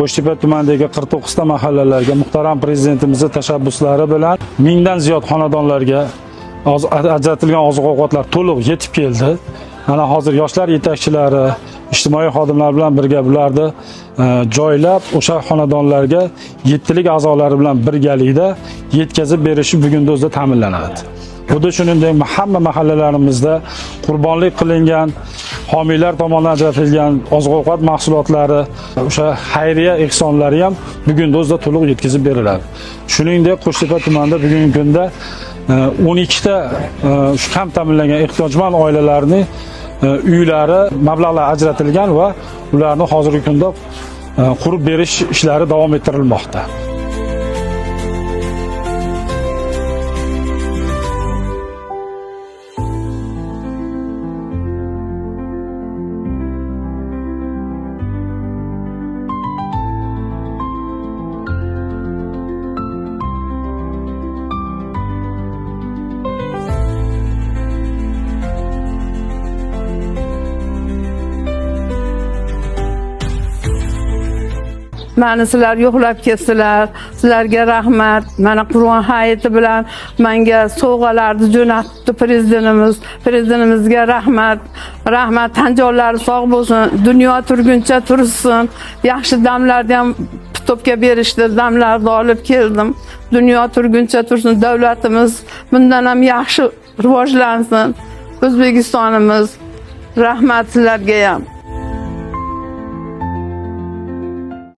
Qo'shtepa tumanidagi 49 ta mahallalarga muhtaram prezidentimizning tashabbuslari bilan mingdan ziyod xonadonlarga ajratilgan oziq-ovqatlar to'liq yetib keldi. Mana hozir yoshlar yetakchilari, ijtimoiy xodimlar bilan birga bularni joylab, o'sha xonadonlarga 7 lik a'zolari bilan birgalikda yetkazib berishi bugunning o'zida ta'minlanadi. Xuddi shuningdek hamma mahallalarimizda qurbonlik qilingan homiylar tomonidan ajratilgan oziq-ovqat mahsulotlari, o'sha xayriya ehsonlari ham bugunning o'zida to'liq yetkazib beriladi. Shuningdek, Qo'shtepa tumanida bugungi kunda 12 ta shu kam ta'minlangan ehtiyojmand oilalarning uylari mablag'lar ajratilgan va ularni hozirgi kunda qurib berish ishlari davom ettirilmoqda. Mani sizlar yo'qlab ketdilar. Sizlarga rahmat. Mana Qur'on hayiti bilan menga sovg'alarni jo'natdi prezidentimiz. Prezidentimizga rahmat. Rahmat, tanjonlari sog' bo'lsin. Dunyo turguncha tursin. Yaxshi damlarni ham topga berishdi. Damlarni olib keldim. Dunyo turguncha tursin. Davlatimiz bundan ham yaxshi rivojlansin. O'zbekistonimiz rahmat sizlarga ham.